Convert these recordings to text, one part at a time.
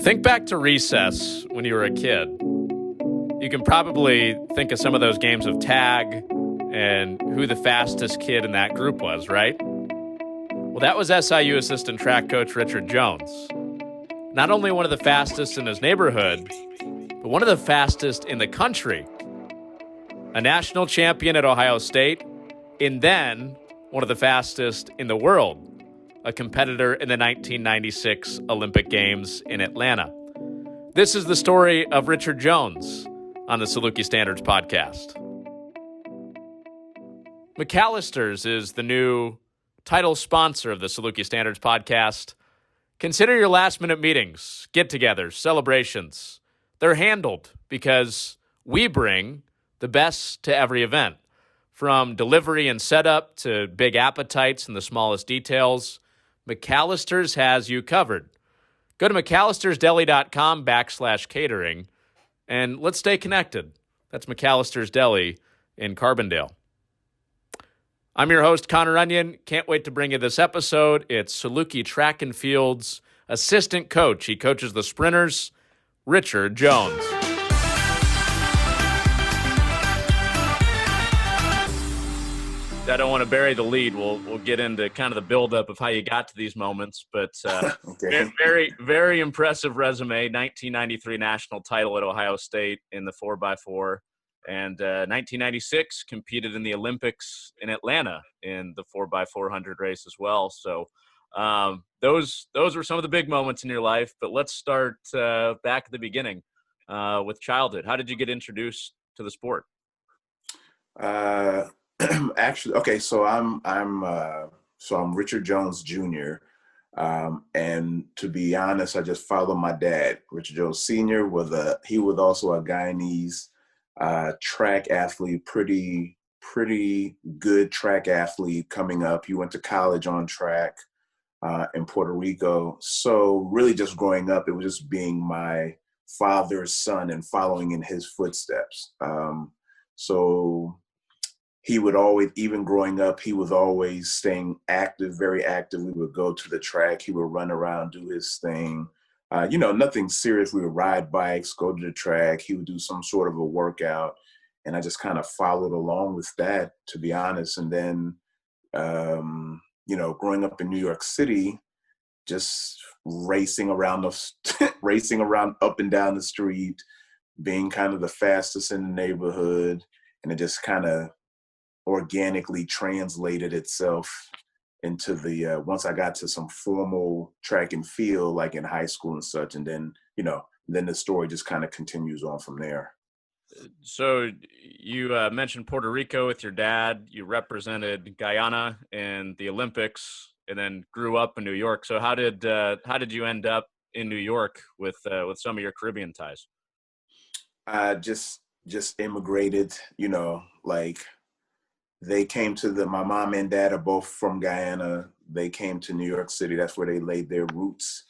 Think back to recess when you were a kid. You can probably think of some of those games of tag and who the fastest kid in that group was, right? Well, that was SIU assistant track coach Richard Jones. Not only one of the fastest in his neighborhood, but one of the fastest in the country. A national champion at Ohio State, and then one of the fastest in the world. A competitor in the 1996 Olympic Games in Atlanta. This is the story of Richard Jones on the Saluki Standards Podcast. McAllister's is the new title sponsor of the Saluki Standards Podcast. Consider your last-minute meetings, get-togethers, celebrations. They're handled because we bring the best to every event. From delivery and setup to big appetites and the smallest details, McAllister's has you covered. Go to McAllistersDeli.com/catering and let's stay connected. That's McAllister's Deli in Carbondale. I'm your host, Connor Onion. Can't wait to bring you this episode. It's Saluki Track and Field's assistant coach. He coaches the sprinters, Richard Jones. I don't want to bury the lead. We'll get into kind of the buildup of how you got to these moments, but Okay. very, very impressive resume. 1993 national title at Ohio State in the 4x4, and 1996 competed in the Olympics in Atlanta in the 4x400 race as well. So those were some of the big moments in your life. But let's start back at the beginning with childhood. How did you get introduced to the sport? Actually, okay. So I'm Richard Jones Jr. And to be honest, I just followed my dad. Richard Jones Sr. was also a Guyanese track athlete, pretty good track athlete coming up. He went to college on track in Puerto Rico. So really, just growing up, it was just being my father's son and following in his footsteps. So he would always, even growing up, he was always staying active, very active. We would go to the track. He would run around, do his thing. Nothing serious. We would ride bikes, go to the track. He would do some sort of a workout. And I just kind of followed along with that, to be honest. And then, growing up in New York City, just racing around up and down the street, being kind of the fastest in the neighborhood. And it just kind of organically translated itself into the once I got to some formal track and field, like in high school and such, and then the story just kind of continues on from there. So you mentioned Puerto Rico with your dad. You represented Guyana in the Olympics, and then grew up in New York. So how did you end up in New York with some of your Caribbean ties? Just immigrated. They came my mom and dad are both from Guyana. They came to New York City. That's where they laid their roots.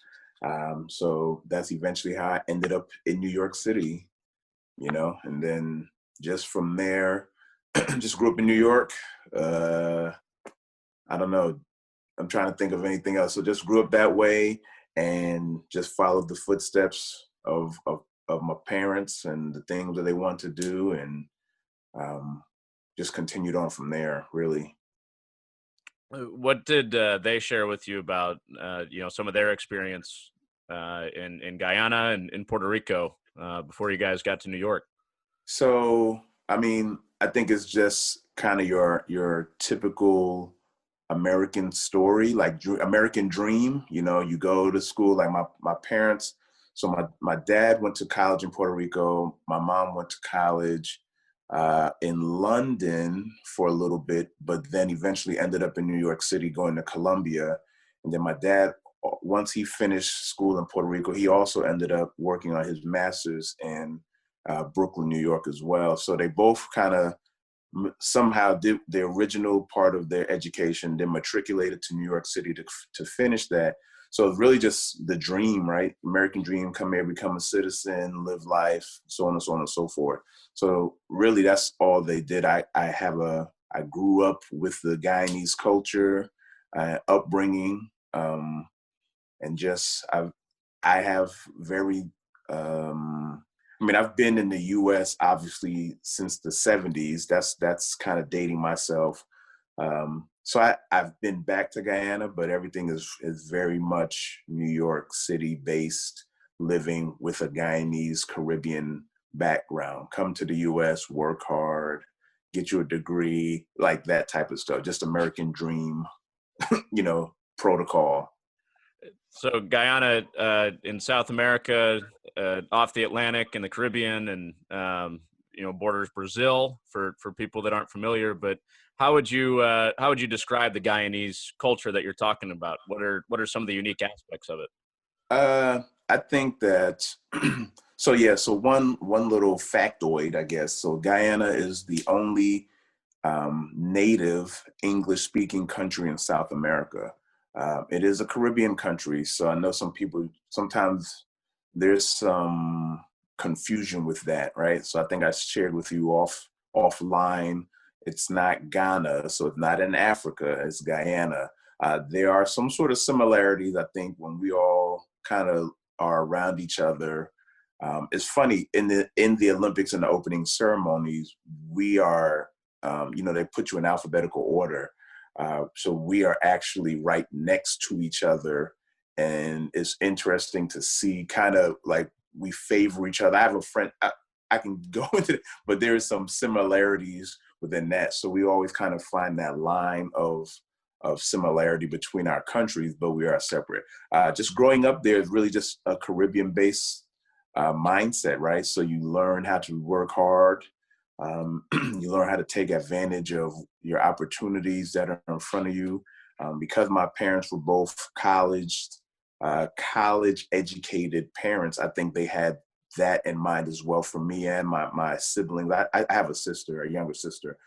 So that's eventually how I ended up in New York City, and then just from there, just grew up in New York. I don't know. I'm trying to think of anything else. So just grew up that way and just followed the footsteps of my parents and the things that they want to do. And, just continued on from there, really. What did they share with you about, some of their experience in Guyana and in Puerto Rico before you guys got to New York? So, I think it's just kind of your typical American story, like American dream. You go to school, like my parents. So my dad went to college in Puerto Rico. My mom went to college in London for a little bit, but then eventually ended up in New York City going to Columbia. And then my dad, once he finished school in Puerto Rico, he also ended up working on his master's in Brooklyn, New York as well. So they both kind of somehow did the original part of their education, then matriculated to New York City to finish that. So it's really just the dream, right? American dream, come here, become a citizen, live life, so on and so on and so forth. So really that's all they did. I grew up with the Guyanese culture, upbringing, and just I have very, I mean, I've been in the U.S. obviously since the '70s. That's kind of dating myself. So I've been back to Guyana, but everything is very much New York City based, living with a Guyanese Caribbean background. Come to the U.S., work hard, get you a degree, like that type of stuff. Just American dream, protocol. So Guyana in South America, off the Atlantic and the Caribbean, and borders Brazil for people that aren't familiar. But how would you describe the Guyanese culture that you're talking about? What are some of the unique aspects of it? I think that so one little factoid, I guess. So Guyana is the only native English-speaking country in South America. It is a Caribbean country, so I know some people, sometimes there's some confusion with that, right? So I think I shared with you offline, it's not Ghana, so it's not in Africa, it's Guyana. There are some sort of similarities, I think, when we all kind of are around each other. It's funny, in the Olympics and the opening ceremonies, we are, they put you in alphabetical order. So we are actually right next to each other. And it's interesting to see kind of like we favor each other. I have a friend, I can go into it, but there is some similarities within that. So we always kind of find that line of similarity between our countries, but we are separate. Just growing up there is really just a Caribbean-based mindset, right? So you learn how to work hard. You learn how to take advantage of your opportunities that are in front of you. Because my parents were both college educated parents, I think they had that in mind as well for me and my siblings. I have a younger sister.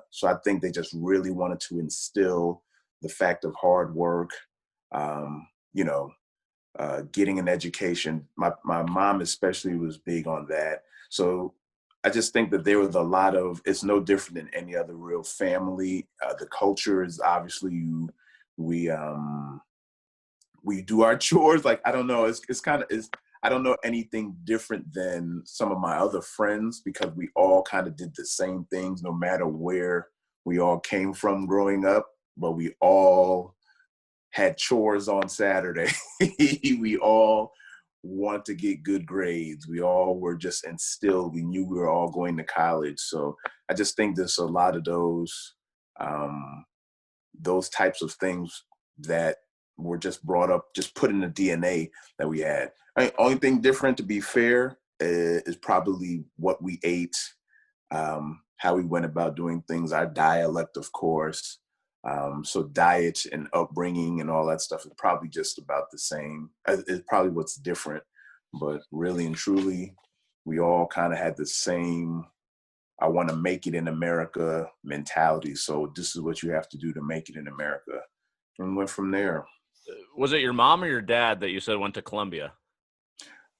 So I think they just really wanted to instill the fact of hard work, getting an education. My mom especially was big on that. So I just think that there was a lot of, it's no different than any other real family. The culture is obviously we do our chores. Like, I don't know, it's kind of, I don't know anything different than some of my other friends, because we all kind of did the same things no matter where we all came from growing up, but we all had chores on Saturday. We all want to get good grades. We all were just instilled. We knew we were all going to college. So I just think there's a lot of those types of things that were just brought up, just put in the DNA that we had. I mean, only thing different, to be fair, is probably what we ate, how we went about doing things, our dialect, of course. So diet and upbringing and all that stuff is probably just about the same. It's probably what's different, but really and truly, we all kind of had the same, I want to make it in America mentality. So this is what you have to do to make it in America. And went from there. Was it your mom or your dad that you said went to Columbia?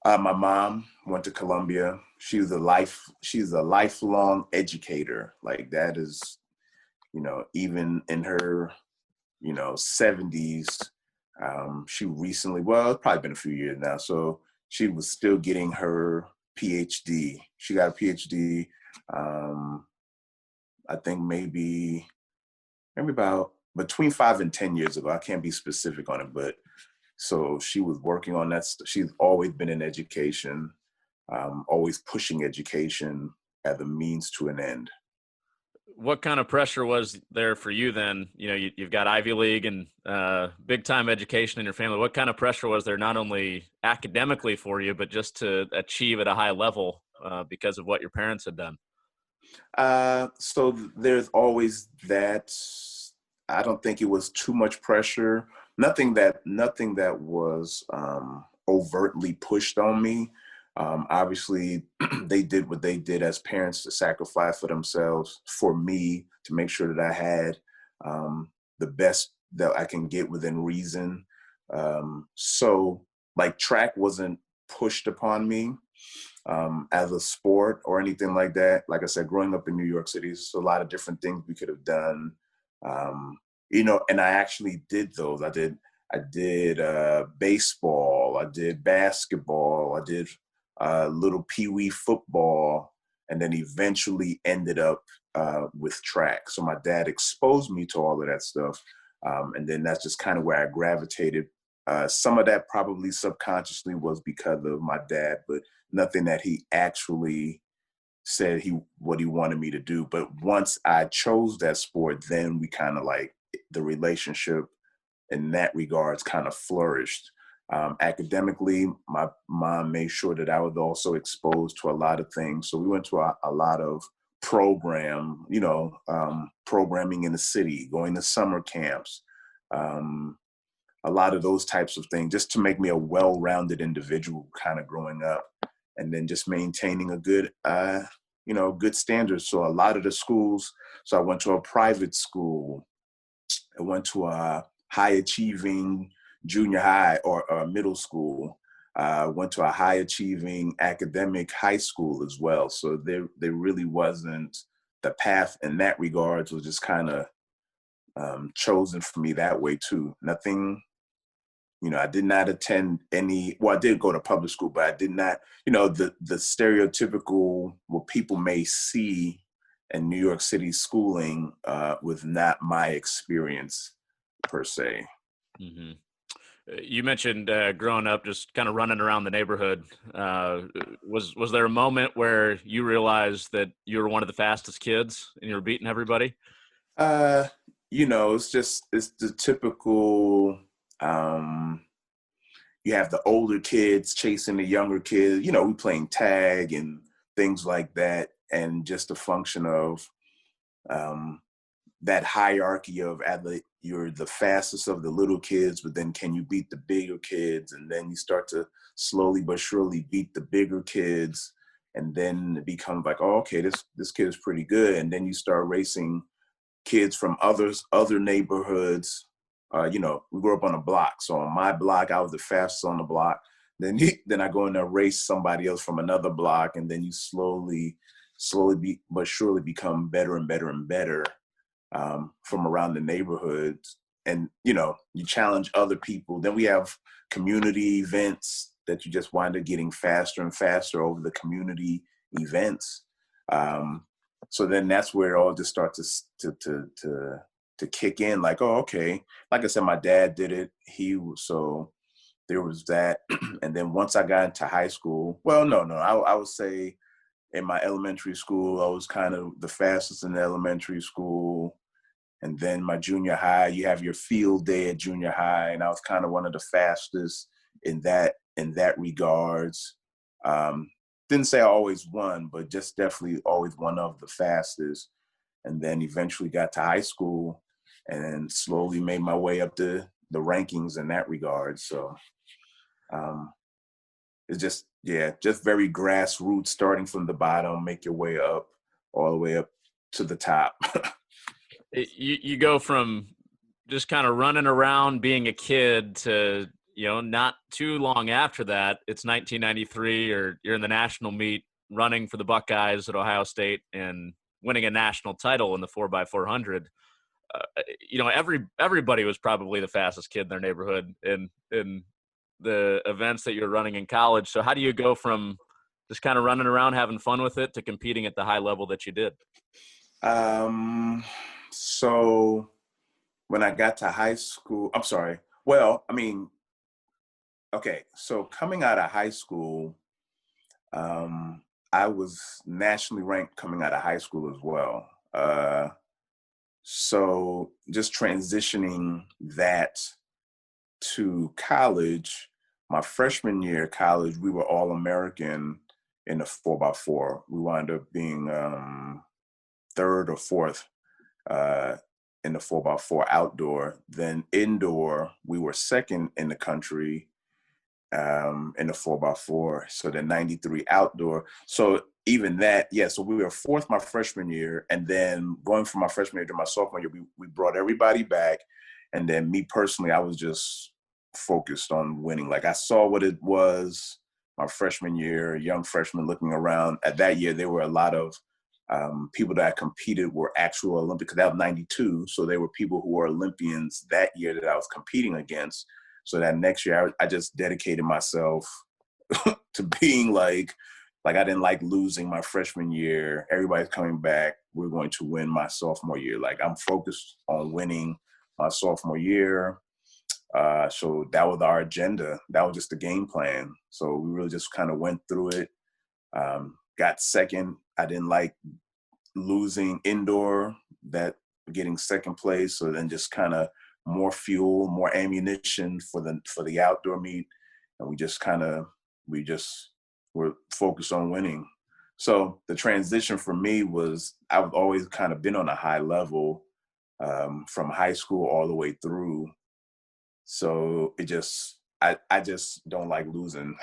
My mom went to Columbia. She's a lifelong educator. Like, that is, even in her, 70s, she recently, well, it's probably been a few years now. So she was still getting her PhD. She got a PhD, I think maybe about between 5 and 10 years ago. I can't be specific on it, but so she was working on that. She's always been in education, always pushing education as a means to an end. What kind of pressure was there for you then? You've got Ivy League and big time education in your family. What kind of pressure was there, not only academically for you, but just to achieve at a high level because of what your parents had done? So there's always that. I don't think it was too much pressure. Nothing that was overtly pushed on me. Obviously, they did what they did as parents to sacrifice for themselves, for me, to make sure that I had the best that I can get within reason. So, like, track wasn't pushed upon me as a sport or anything like that. Like I said, growing up in New York City, there's a lot of different things we could have done. And I actually did those. I did baseball. I did basketball. I did little pee-wee football, and then eventually ended up with track. So my dad exposed me to all of that stuff. And then that's just kind of where I gravitated. Some of that probably subconsciously was because of my dad, but nothing that he actually said what he wanted me to do. But once I chose that sport, then we kind of like the relationship in that regards kind of flourished. Academically, my mom made sure that I was also exposed to a lot of things. So we went to a lot of programming in the city, going to summer camps, a lot of those types of things, just to make me a well-rounded individual kind of growing up, and then just maintaining a good, good standards. So a lot of the schools, so I went to a private school. I went to a high achieving junior high or middle school. Went to a high achieving academic high school as well. So there really wasn't, the path in that regards was just kind of chosen for me that way too. Nothing, I did not attend I did go to public school, but I did not, the stereotypical, what people may see in New York City schooling was not my experience per se. Mm-hmm. You mentioned growing up, just kind of running around the neighborhood. Was there a moment where you realized that you were one of the fastest kids and you were beating everybody? It's the typical, you have the older kids chasing the younger kids, we playing tag and things like that. And just a function of that hierarchy of you're the fastest of the little kids, but then can you beat the bigger kids? And then you start to slowly but surely beat the bigger kids. And then it becomes like, oh, okay, this kid is pretty good. And then you start racing kids from other neighborhoods. We grew up on a block. So on my block, I was the fastest on the block. Then I go in there race somebody else from another block. And then you slowly but surely become better and better and better from around the neighborhoods. And, you challenge other people. Then we have community events that you just wind up getting faster and faster over the community events. So then that's where it all just starts to kick in. Like, oh, okay. Like I said, my dad did it. So there was that. And then once I got into high school, well, no, I would say in my elementary school, I was kind of the fastest in the elementary school. And then my junior high, you have your field day at junior high, and I was kind of one of the fastest in that regards. Didn't say I always won, but just definitely always one of the fastest. And then eventually got to high school and slowly made my way up the rankings in that regard. So it's just very grassroots, starting from the bottom, make your way up, all the way up to the top. You go from just kind of running around being a kid to, not too long after that, it's 1993, or you're in the national meet running for the Buckeyes at Ohio State and winning a national title in the 4x400. Everybody was probably the fastest kid in their neighborhood in the events that you're running in college. So how do you go from just kind of running around having fun with it to competing at the high level that you did? So when I got to high school, so coming out of high school, I was nationally ranked coming out of high school as well. So just transitioning that to college, my freshman year of college, we were all American in the 4x4. We wound up being third or fourth in the 4x4 outdoor. Then indoor, we were second in the country in the 4x4. So the 93 outdoor. So even that, so we were fourth my freshman year. And then going from my freshman year to my sophomore year, we brought everybody back. And then me personally, I was just focused on winning. Like I saw what it was my freshman year, young freshman looking around. At that year, there were a lot of people that I competed were actual Olympics. That was 92. So there were people who were Olympians that year that I was competing against. So that next year, I just dedicated myself to being like I didn't like losing my freshman year. Everybody's coming back. We're going to win my sophomore year. Like, I'm focused on winning my sophomore year. So that was our agenda. That was just the game plan. So we really just kind of went through it. Got second. I didn't like losing indoor, that getting second place. So then just kind of more fuel, more ammunition for the outdoor meet. And we just were focused on winning. So the transition for me was, I've always kind of been on a high level from high school all the way through. So I just don't like losing.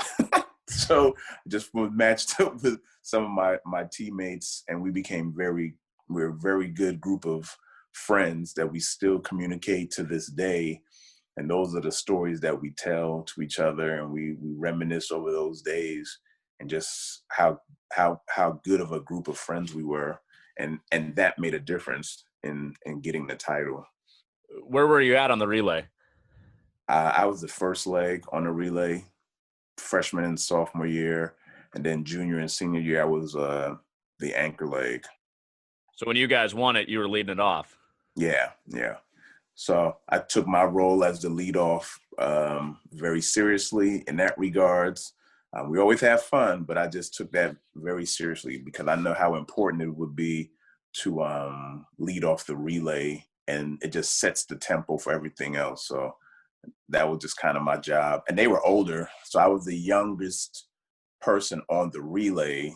So just was matched up with some of my teammates, and we're a very good group of friends that we still communicate to this day. And those are the stories that we tell to each other, and we reminisce over those days and just how good of a group of friends we were. And that made a difference in getting the title. Where were you at on the relay? I was the first leg on the relay, freshman and sophomore year. And then junior and senior year, I was the anchor leg. So when you guys won it, you were leading it off. Yeah. So I took my role as the leadoff very seriously in that regards. We always have fun, but I just took that very seriously because I know how important it would be to lead off the relay, and it just sets the tempo for everything else. So that was just kind of my job. And they were older, so I was the youngest person on the relay.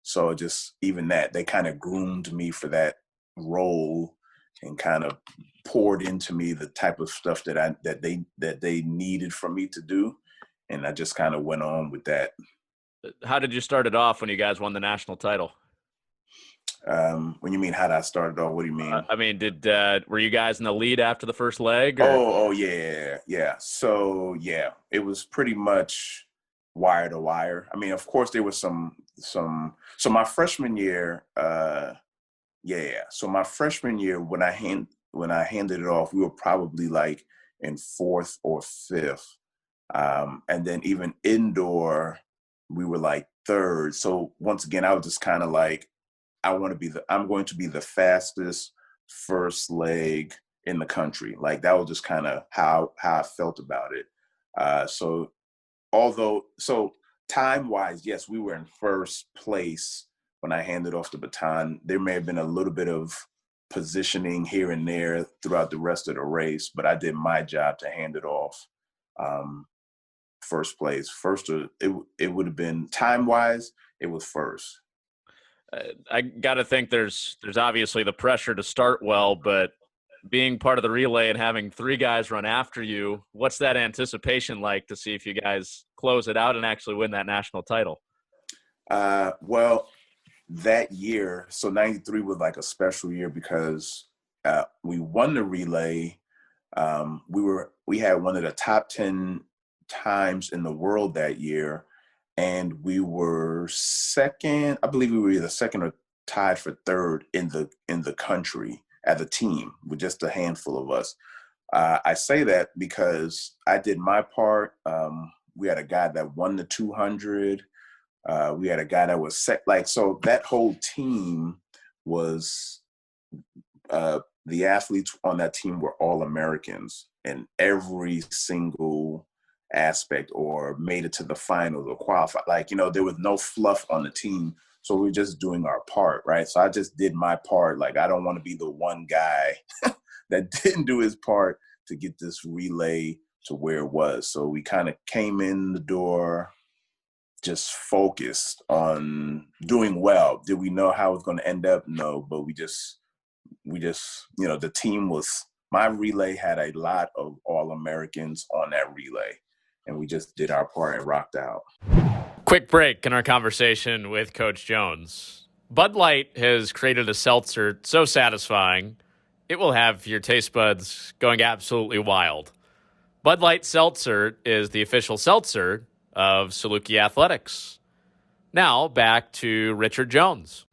So just even that, they kind of groomed me for that role and kind of poured into me the type of stuff that they needed from me to do. And I just kind of went on with that. How did you start it off when you guys won the national title? When you mean how did I start it off? What do you mean? I mean, were you guys in the lead after the first leg? Or? Oh yeah. So yeah, it was pretty much wire to wire. I mean, of course there was some. So my freshman year, So my freshman year, when I handed it off, we were probably like in fourth or fifth. And then even indoor, we were like third. So once again, I was just kind of like, I'm going to be the fastest first leg in the country. Like that was just kind of how I felt about it. So time wise, yes, we were in first place when I handed off the baton. There may have been a little bit of positioning here and there throughout the rest of the race, but I did my job to hand it off. First place. It would have been time-wise, it was first. I got to think there's obviously the pressure to start well, but being part of the relay and having three guys run after you, what's that anticipation like to see if you guys close it out and actually win that national title? Well, that year, so 93 was like a special year because we won the relay. We had one of the top 10 times in the world that year, and we were second. I believe we were either second or tied for third in the country as a team with just a handful of us. I say that because I did my part. We had a guy that won the 200. We had a guy that was so that whole team was the athletes on that team were all Americans in every single aspect, or made it to the finals or qualified. Like, there was no fluff on the team. So we were just doing our part, right? So I just did my part. Like, I don't want to be the one guy that didn't do his part to get this relay to where it was. So we kind of came in the door just focused on doing well. Did we know how it was going to end up? No, but we just, the team my relay had a lot of All-Americans on that relay, and we just did our part and rocked out. Quick break in our conversation with Coach Jones. Bud Light has created a seltzer so satisfying, it will have your taste buds going absolutely wild. Bud Light Seltzer is the official seltzer of Saluki Athletics. Now, back to Richard Jones.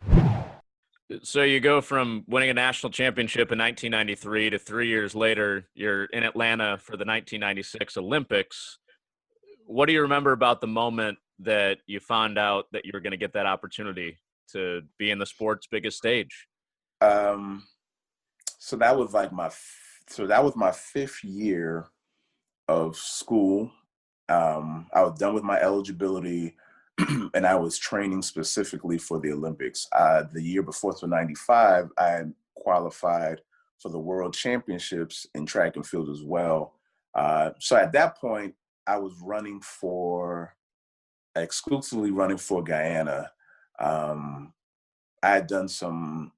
So you go from winning a national championship in 1993 to 3 years later, you're in Atlanta for the 1996 Olympics. What do you remember about the moment that you found out that you were going to get that opportunity to be in the sport's biggest stage? Um, so that was like my fifth year of school. I was done with my eligibility and I was training specifically for the Olympics. The year before, so 95, I had qualified for the World Championships in track and field as well. So at that point, I was exclusively running for Guyana. Um, I had done some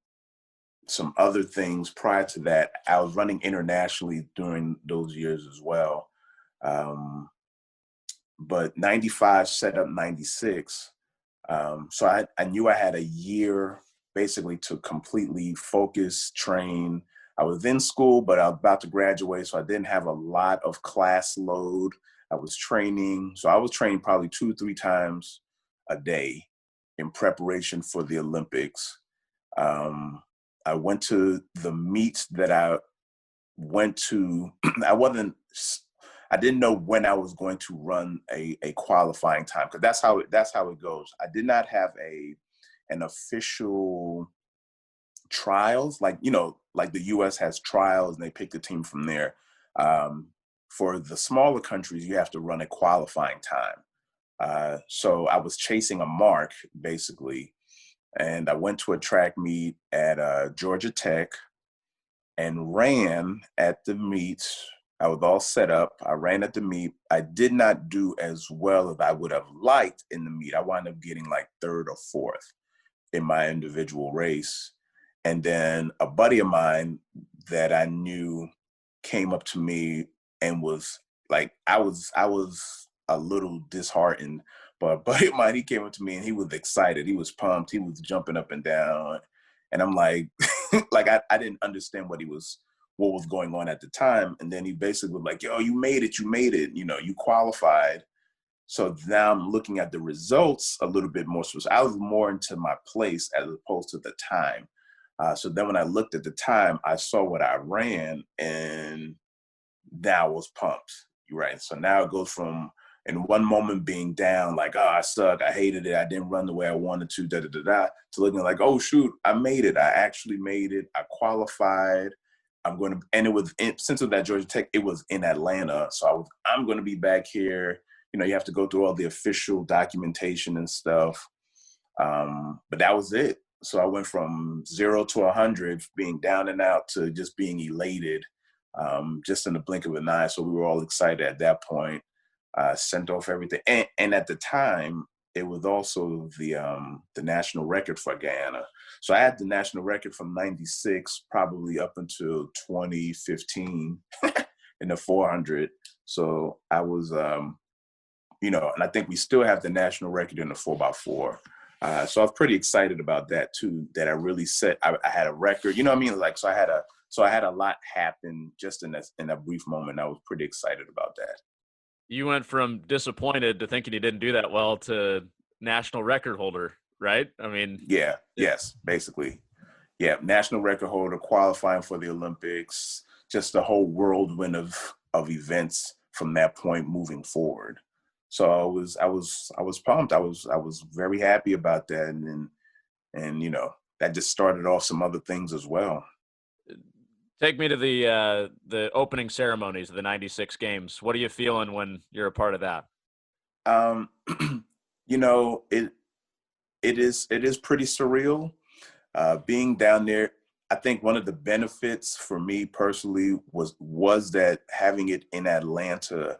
other things prior to that. I was running internationally during those years as well. But 95 set up 96. So I knew I had a year basically to completely focus, train. I was in school, but I was about to graduate, so I didn't have a lot of class load. I was training. So I was training probably 2-3 times a day in preparation for the Olympics. I went to the meets that I went to. I didn't know when I was going to run a qualifying time, because that's how it goes. I did not have an official trials, like, like the US has trials and they pick the team from there. For the smaller countries, you have to run a qualifying time. So I was chasing a mark basically, and I went to a track meet at Georgia Tech and ran at the meet. I was all set up. I ran at the meet. I did not do as well as I would have liked in the meet. I wound up getting like third or fourth in my individual race. And then a buddy of mine that I knew came up to me and was like, I was a little disheartened, but a buddy of mine, he came up to me and he was excited. He was pumped. He was jumping up and down. And I'm like, like I didn't understand what was going on at the time. And then he basically was like, yo, you made it, you qualified. So now I'm looking at the results a little bit more. So I was more into my place as opposed to the time. So then when I looked at the time, I saw what I ran and now I was pumped. Right. So now it goes from in one moment being down, like, oh, I suck, I hated it, I didn't run the way I wanted to, to looking like, oh shoot, I made it. I actually made it. I qualified. And it was since it was at Georgia Tech, it was in Atlanta. So I'm going to be back here. You have to go through all the official documentation and stuff. But that was it. So I went from 0 to 100, being down and out, to just being elated, just in the blink of an eye. So we were all excited at that point. Sent off everything. And at the time, it was also the national record for Guyana. So I had the national record from 96 probably up until 2015 in the 400. So I was, and I think we still have the national record in the 4x4. So I was pretty excited about that too, that I really I had a record, you know what I mean? Like, so I had a lot happen just in a brief moment. I was pretty excited about that. You went from disappointed to thinking you didn't do that well to national record holder, right? I mean, yeah, yes, basically. Yeah, national record holder, qualifying for the Olympics, just a whole whirlwind of events from that point moving forward. So I was pumped. I was very happy about that, and that just started off some other things as well. Take me to the opening ceremonies of the 96 games. What are you feeling when you're a part of that? It is pretty surreal. Being down there, I think one of the benefits for me personally was that having it in Atlanta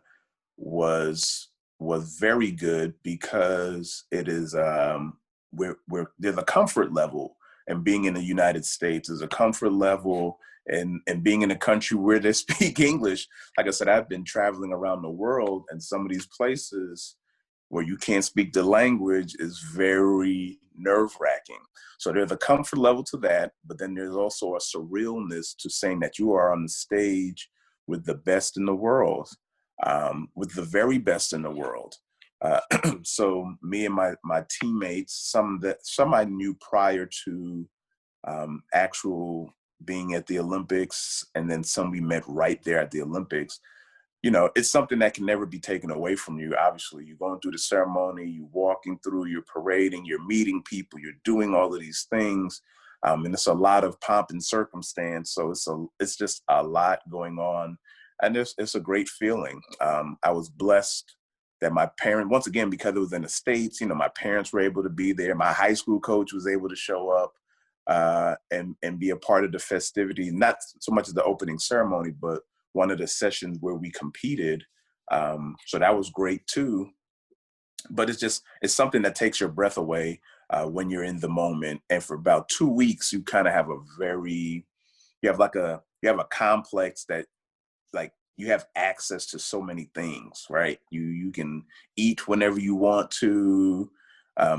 was very good, because it is there's a comfort level, and being in the United States is a comfort level, and being in a country where they speak English. Like I said, I've been traveling around the world, and some of these places where you can't speak the language is very nerve-wracking. So there's a comfort level to that, but then there's also a surrealness to saying that you are on the stage with the best in the world, with the very best in the world. So me and my teammates, some I knew prior to actual being at the Olympics, and then some we met right there at the Olympics. You know, it's something that can never be taken away from you. Obviously, you're going through the ceremony, you're walking through, you're parading, you're meeting people, you're doing all of these things. And it's a lot of pomp and circumstance. So it's just a lot going on. And it's a great feeling. I was blessed that my parents, once again, because it was in the States, you know, my parents were able to be there. My high school coach was able to show up and be a part of the festivity, not so much as the opening ceremony, but one of the sessions where we competed. So that was great too. But it's something that takes your breath away when you're in the moment. And for about 2 weeks, you kind of have you have a complex that, like, you have access to so many things, right? You can eat whenever you want to,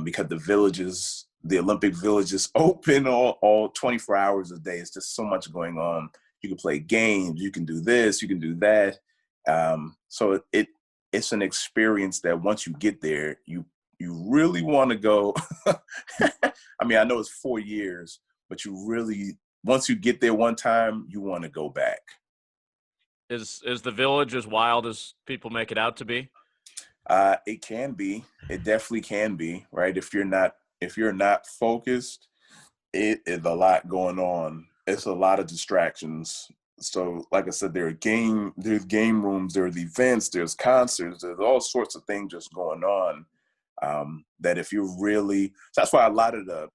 because the Olympic Village is open all 24 hours a day. It's just so much going on. You can play games, you can do this, you can do that. So it's an experience that once you get there, you really want to go. I mean, I know it's 4 years, but once you get there one time, you want to go back. Is the village as wild as people make it out to be? It can be. It definitely can be, right? If you're not focused, it is a lot going on. It's a lot of distractions. So, like I said, there's game rooms, there's events, there's concerts, there's all sorts of things just going on. That if you really, so that's why a lot of the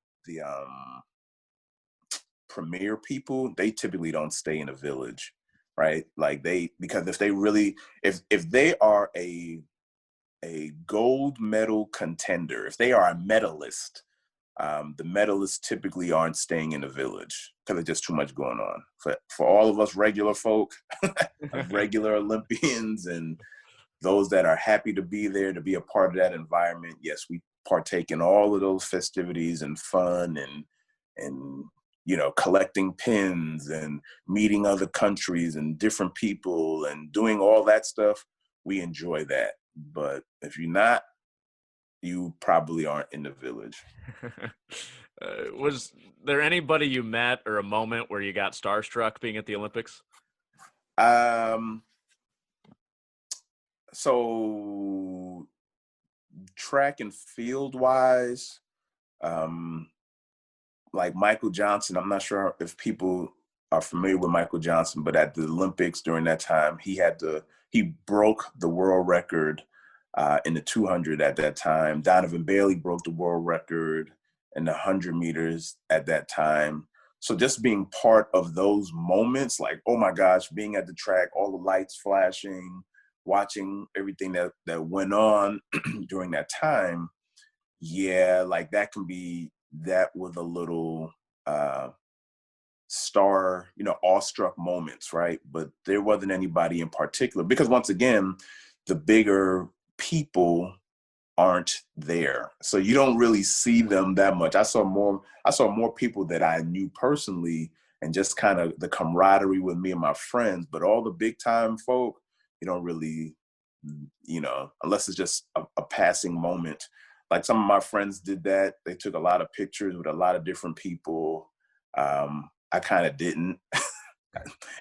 premier people, they typically don't stay in a village, right? Like because if they are a gold medal contender, if they are a medalist, the medalists typically aren't staying in the village because there's just too much going on. For all of us regular folk, regular Olympians, and those that are happy to be there, to be a part of that environment, yes, we partake in all of those festivities and fun and you know, collecting pins and meeting other countries and different people and doing all that stuff. We enjoy that. But if you're not, you probably aren't in the village. Was there anybody you met or a moment where you got starstruck being at the Olympics? So track and field wise, like Michael Johnson, I'm not sure if people are familiar with Michael Johnson, but at the Olympics during that time, he broke the world record in the 200 at that time. Donovan Bailey broke the world record in the 100 meters at that time. So just being part of those moments, like, oh my gosh, being at the track, all the lights flashing, watching everything that went on during that time, yeah, like that was a little awestruck moments, right? But there wasn't anybody in particular, because once again, the bigger people aren't there, so you don't really see them that much. I saw more people that I knew personally, and just kind of the camaraderie with me and my friends. But all the big time folk, you don't really, unless it's just a passing moment. Like some of my friends did that. They took a lot of pictures with a lot of different people. I kind of didn't.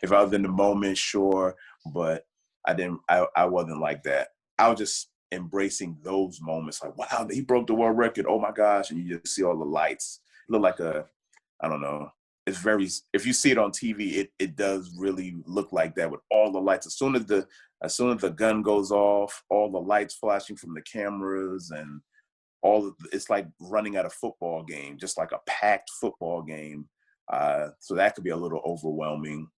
If I was in the moment, sure, but I didn't. I wasn't like that. I was just embracing those moments. Like, wow, he broke the world record. Oh my gosh! And you just see all the lights. It looked like I don't know. It's very. If you see it on TV, it does really look like that with all the lights. As soon as the gun goes off, all the lights flashing from the cameras and it's like running at a football game, just like a packed football game. So that could be a little overwhelming,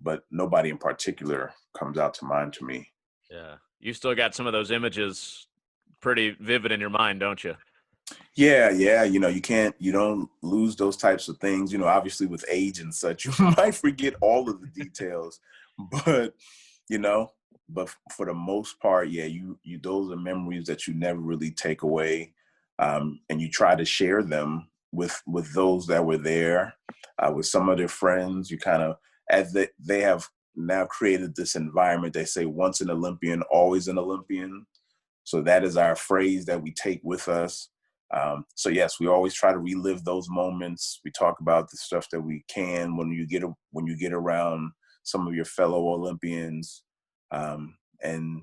but nobody in particular comes out to mind to me. Yeah. You still got some of those images pretty vivid in your mind, don't you? Yeah. You don't lose those types of things. Obviously with age and such, you might forget all of the details, but for the most part, yeah, you those are memories that you never really take away, and you try to share them with those that were there, with some of their friends. You kind of, as they have now created this environment. They say once an Olympian, always an Olympian. So that is our phrase that we take with us. So yes, we always try to relive those moments. We talk about the stuff that we can when you get around some of your fellow Olympians, and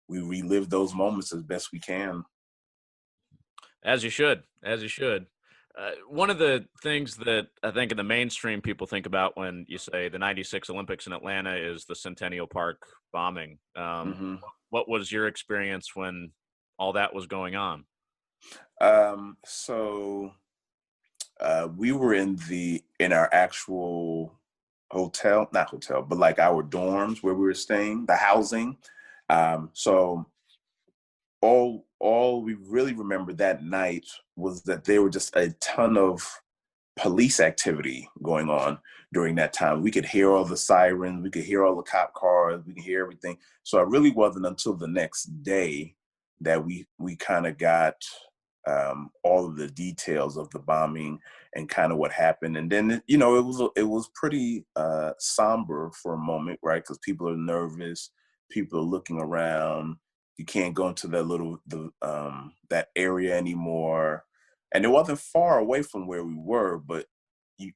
we relive those moments as best we can. As you should, as you should. One of the things that I think in the mainstream people think about when you say the '96 Olympics in Atlanta is the Centennial Park bombing. Hmm. What was your experience when all that was going on? So we were in our actual hotel, not hotel, but like our dorms where we were staying, the housing. So all we really remember that night was that there were just a ton of police activity going on during that time. We could hear all the sirens, we could hear all the cop cars, we could hear everything. So it really wasn't until the next day that we kind of got all of the details of the bombing and kind of what happened. And then it was pretty somber for a moment, right? Because people are nervous, people are looking around. You can't go into that area anymore, and it wasn't far away from where we were, but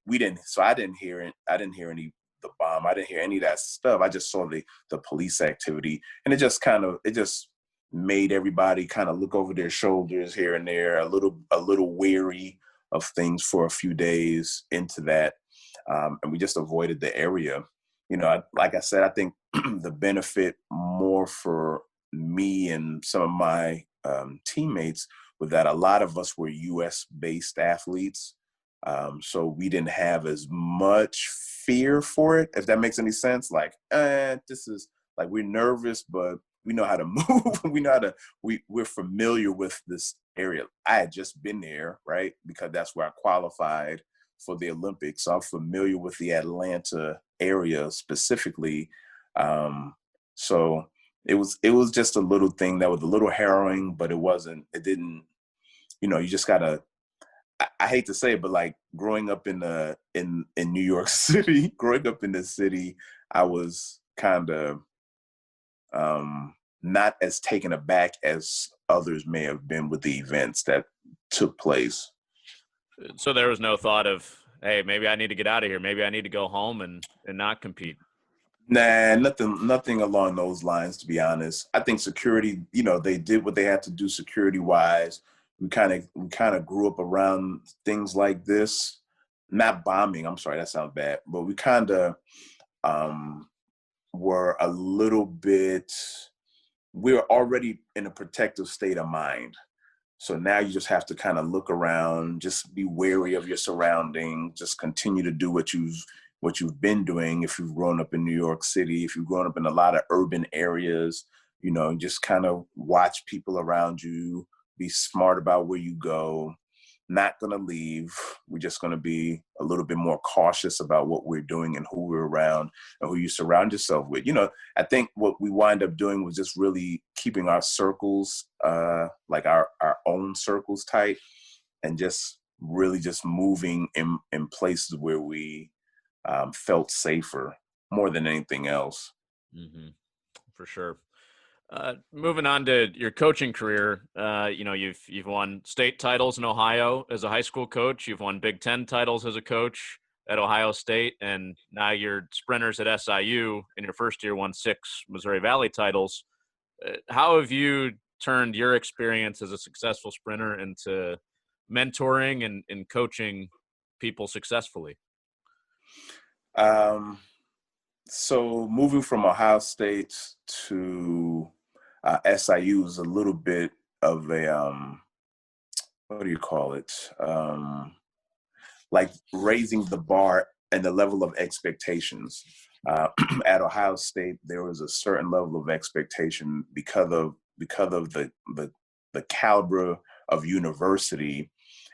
we didn't. So I didn't hear it. I didn't hear any the bomb. I didn't hear any of that stuff. I just saw the police activity, and it just made everybody kind of look over their shoulders here and there, a little weary of things for a few days into that, and we just avoided the area. Like I said, I think the benefit more for me and some of my teammates was that a lot of us were U.S. based athletes, so we didn't have as much fear for it, if that makes any sense. Like, this is like, we're nervous, but we know how to move. We're familiar with this area. I had just been there, right? Because that's where I qualified for the Olympics. So I'm familiar with the Atlanta area specifically. So it was just a little thing that was a little harrowing, but it didn't, you just gotta, I hate to say it, but like growing up in New York City, growing up in the city, I was kind of not as taken aback as others may have been with the events that took place. So there was no thought of, hey, maybe I need to get out of here. Maybe I need to go home and not compete. Nah, nothing along those lines, to be honest. I think security, they did what they had to do security wise. We kind of grew up around things like this. Not bombing, I'm sorry, that sounds bad, but we kind of were a little bit, we were already in a protective state of mind. So now you just have to kind of look around, just be wary of your surroundings, just continue to do what you've been doing. If you've grown up in New York City, if you've grown up in a lot of urban areas, just kind of watch people around you, be smart about where you go, not going to leave. We're just going to be a little bit more cautious about what we're doing and who we're around and who you surround yourself with. I think what we wind up doing was just really keeping our circles, like our own circles tight, and just really just moving in places where we felt safer more than anything else. Mm-hmm. For sure. Moving on to your coaching career, you've won state titles in Ohio as a high school coach. You've won Big Ten titles as a coach at Ohio State, and now you're sprinters at SIU. In your first year, won 6 Missouri Valley titles. How have you turned your experience as a successful sprinter into mentoring and coaching people successfully? So moving from Ohio State to SIU is a little bit of a what do you call it? Like raising the bar and the level of expectations. At Ohio State, there was a certain level of expectation because of the caliber of university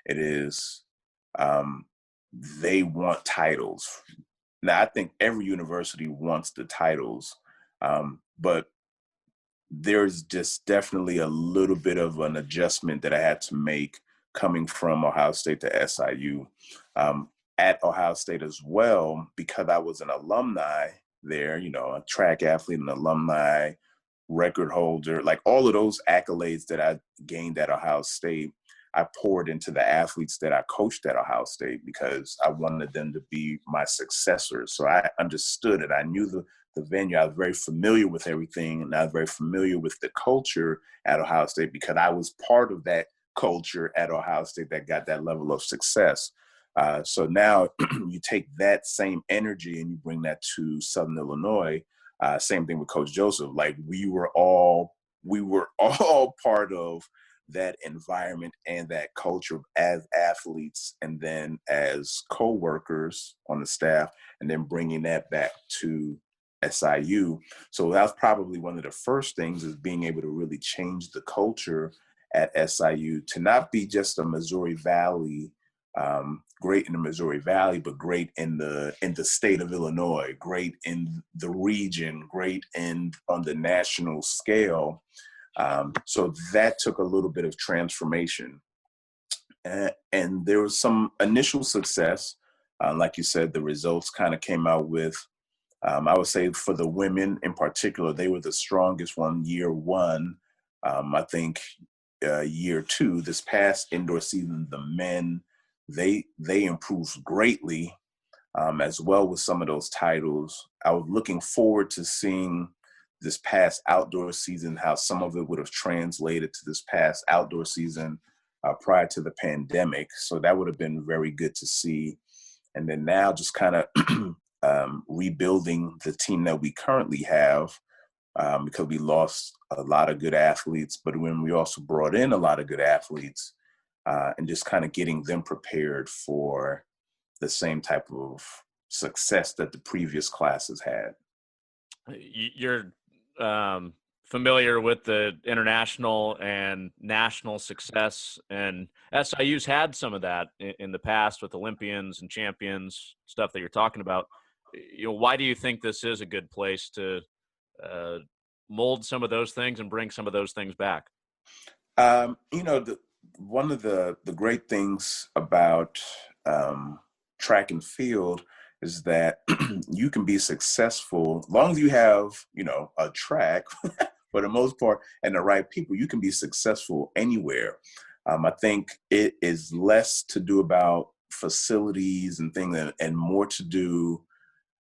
it is. They want titles. Now, I think every university wants the titles, but there's just definitely a little bit of an adjustment that I had to make coming from Ohio State to SIU. At Ohio State as well, because I was an alumni there, a track athlete, an alumni record holder, like all of those accolades that I gained at Ohio State, I poured into the athletes that I coached at Ohio State because I wanted them to be my successors. So I understood it. I knew the venue. I was very familiar with everything, and I was very familiar with the culture at Ohio State because I was part of that culture at Ohio State that got that level of success. So now you take that same energy and you bring that to Southern Illinois. Same thing with Coach Joseph. Like we were all part of that environment and that culture as athletes, and then as co-workers on the staff, and then bringing that back to SIU. So that was probably one of the first things, is being able to really change the culture at SIU to not be just a Missouri Valley, great in the Missouri Valley, but great in the state of Illinois, great in the region, great on the national scale. So that took a little bit of transformation. And there was some initial success. Like you said, the results kind of came out with, I would say for the women in particular, they were the strongest one year one. I think year two, this past indoor season, the men, they improved greatly, as well with some of those titles. I was looking forward to seeing this past outdoor season, how some of it would have translated to this past outdoor season prior to the pandemic. So that would have been very good to see. And then now just kind of rebuilding the team that we currently have, because we lost a lot of good athletes, but when we also brought in a lot of good athletes, and just kind of getting them prepared for the same type of success that the previous classes had. You're familiar with the international and national success, and SIU's had some of that in the past with Olympians and champions, stuff that you're talking about. Why do you think this is a good place to mold some of those things and bring some of those things back? One of the great things about track and field is that you can be successful as long as you have, a track for the most part and the right people. You can be successful anywhere. I think it is less to do about facilities and things, and more to do,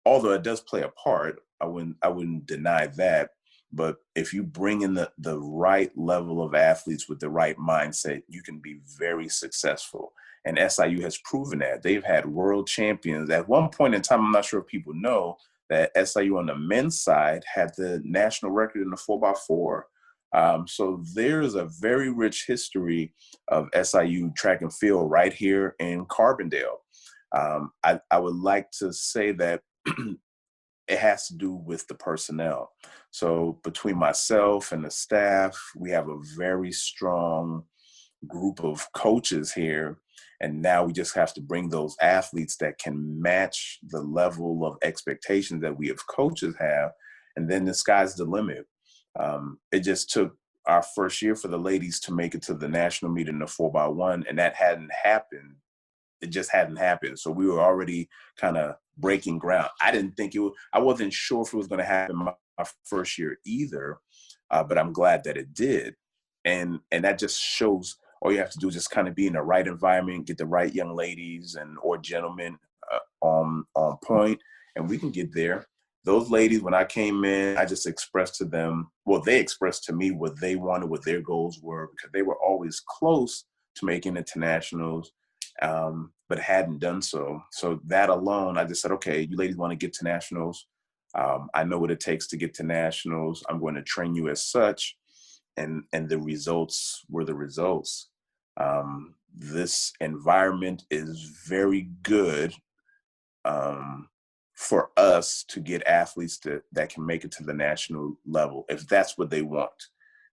although it does play a part, I wouldn't deny that. But if you bring in the right level of athletes with the right mindset, you can be very successful. And SIU has proven that. They've had world champions. At one point in time, I'm not sure if people know that SIU on the men's side had the national record in the 4x4. So there's a very rich history of SIU track and field right here in Carbondale. I would like to say that it has to do with the personnel. So between myself and the staff, we have a very strong group of coaches here. And now we just have to bring those athletes that can match the level of expectations that we as coaches have. And then the sky's the limit. It just took our first year for the ladies to make it to the national meet in the 4x1, and that hadn't happened. It just hadn't happened. So we were already kind of breaking ground. I wasn't sure if it was going to happen my first year either, but I'm glad that it did. And that just shows all you have to do is just kind of be in the right environment, get the right young ladies or gentlemen on point, and we can get there. Those ladies, when I came in, I just expressed to them, well, they expressed to me what they wanted, what their goals were, because they were always close to making internationals, but hadn't done so. So that alone, I just said, okay, you ladies want to get to nationals. I know what it takes to get to nationals. I'm going to train you as such. And the results were the results. This environment is very good for us to get athletes that can make it to the national level, if that's what they want.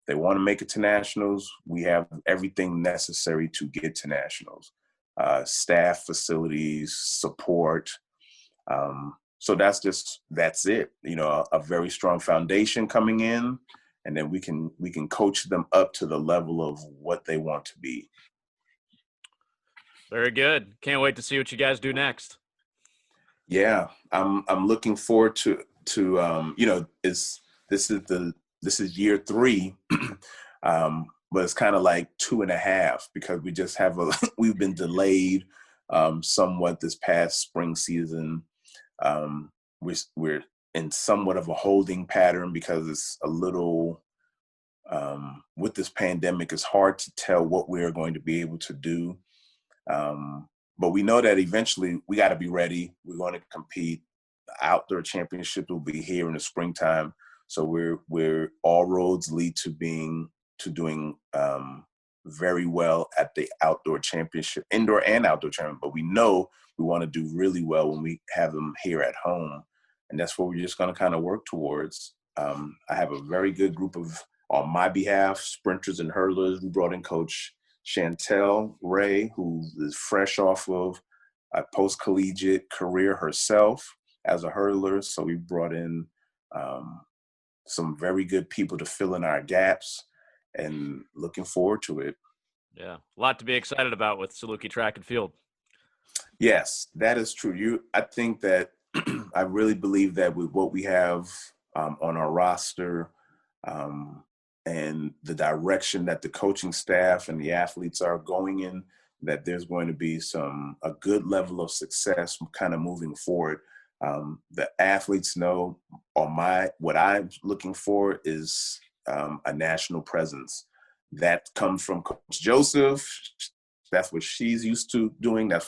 They want to make it to nationals. We have everything necessary to get to nationals. Staff, facilities, support. So that's it. A very strong foundation coming in, and then we can coach them up to the level of what they want to be. Very good. Can't wait to see what you guys do next. Yeah, I'm looking forward to this is year 3. but it's kind of like 2.5 because we just have we've been delayed somewhat this past spring season. We're in somewhat of a holding pattern because it's a little, with this pandemic, it's hard to tell what we're going to be able to do. But we know that eventually we got to be ready. We're going to compete. The outdoor championship will be here in the springtime. So we're all roads lead to doing very well at the outdoor championship, indoor and outdoor championship. But we know we want to do really well when we have them here at home. And that's what we're just going to kind of work towards. I have a very good group of, on my behalf, sprinters and hurlers. We brought in Coach Chantel Ray, who is fresh off of a post-collegiate career herself as a hurler. So we brought in some very good people to fill in our gaps, and looking forward to it. Yeah, a lot to be excited about with Saluki Track and Field. Yes, that is true. I think that I really believe that with what we have on our roster, and the direction that the coaching staff and the athletes are going in, that there's going to be a good level of success kind of moving forward. The athletes know what I'm looking for is a national presence. That comes from Coach Joseph. That's what she's used to doing. That's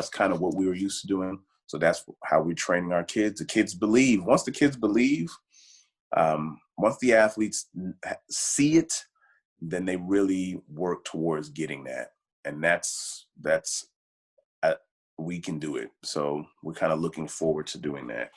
kind of what we were used to doing. So that's how we're training our kids. The kids believe. Once the kids believe, once the athletes see it, then they really work towards getting that. And we can do it. So we're kind of looking forward to doing that.